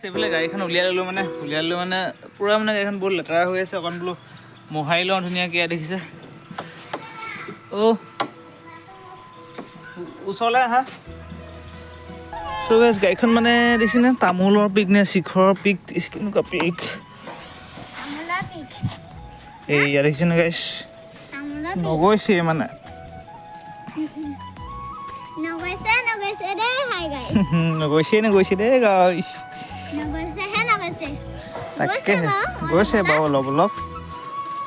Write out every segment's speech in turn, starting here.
এইফালে গাড়ীখন উলিয়াই ল'লোঁ মানে পূৰা মানে গাড়ীখন বহুত লেতেৰা হৈ আছে অকণ বোলো মোহাৰি লওঁ ধুনীয়াকৈ ইয়াত দেখিছে ওচৰলৈ আহা চ' গাইছ গাড়ীখন মানে দেখিছেনে তামোলৰ পিক নে শিখৰৰ পিক কেনেকুৱা পিক এই ইয়াত দেখিছেনে গাইছ নগৈছে মানে নগৈছে দেই গাইছ তাকে গৈছে বাৰু অলপ অলপ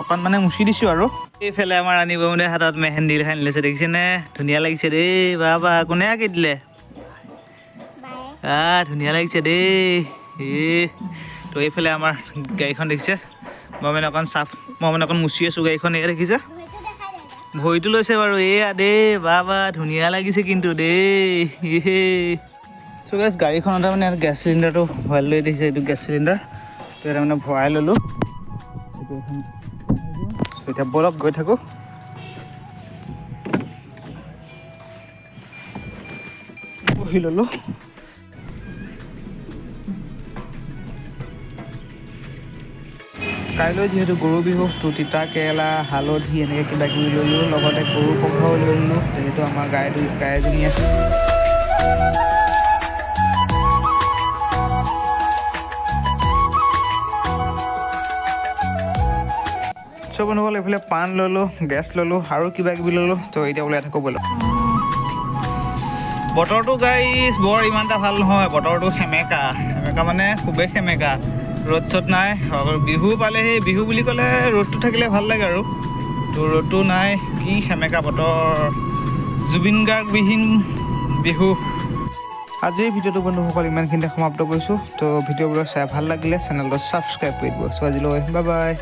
অকণ মানে মুচি দিছোঁ আৰু এইফালে আমাৰ আনিব মানে হাতত মেহেন্দি সানি লৈছে দেখিছেনে ধুনীয়া লাগিছে দেই বা কোনে আঁকি দিলে ধুনীয়া লাগিছে দেই তো এইফালে আমাৰ গাড়ীখন দেখিছে মই মানে অকণ মুচি আছোঁ গাড়ীখন এয়া দেখিছে ভৰিটো লৈছে বাৰু এয়া দেই বা ধুনীয়া লাগিছে কিন্তু দেই চ' গাইছ গাড়ীখনতে মানে গেছ চিলিণ্ডাৰটো ভৰাই লৈ দেখিছে এইটো গেছ চিলিণ্ডাৰ তো এটা মানে ভৰাই ল'লোঁ এতিয়া বলক গৈ থাকোঁ বহি ল'লোঁ কাইলৈ যিহেতু গৰু বিহু তো তিতা কেৰেলা হালধি এনেকৈ কিবা কিবি লৈ ল'লোঁ লগতে গৰু পঘাও লৈ ল'লোঁ যিহেতু আমাৰ গাই এজনী আছে চব বন্ধুসকল এইফালে পাণ ল'লোঁ গেছ ল'লোঁ আৰু কিবা কিবি ল'লোঁ তো এতিয়া ওলাই থাকোঁ ব'লক বতৰটো গাইছ বৰ ইমান এটা ভাল নহয় বতৰটো সেমেকা মানে খুবেই সেমেকা ৰ'দ চ'দ নাই বিহু পালেহি বিহু বুলি ক'লে ৰ'দটো থাকিলে ভাল লাগে আৰু তো ৰ'দটো নাই কি সেমেকা বতৰ জুবিন গাৰ্গবিহীন বিহু আজিৰ ভিডিঅ'টো বন্ধুসকল ইমানখিনিতে সমাপ্ত কৰিছোঁ তো ভিডিঅ'বোৰ চাই ভাল লাগিলে চেনেলটো ছাবস্ক্ৰাইব কৰি দিব চ' আজিলৈ বাই বাই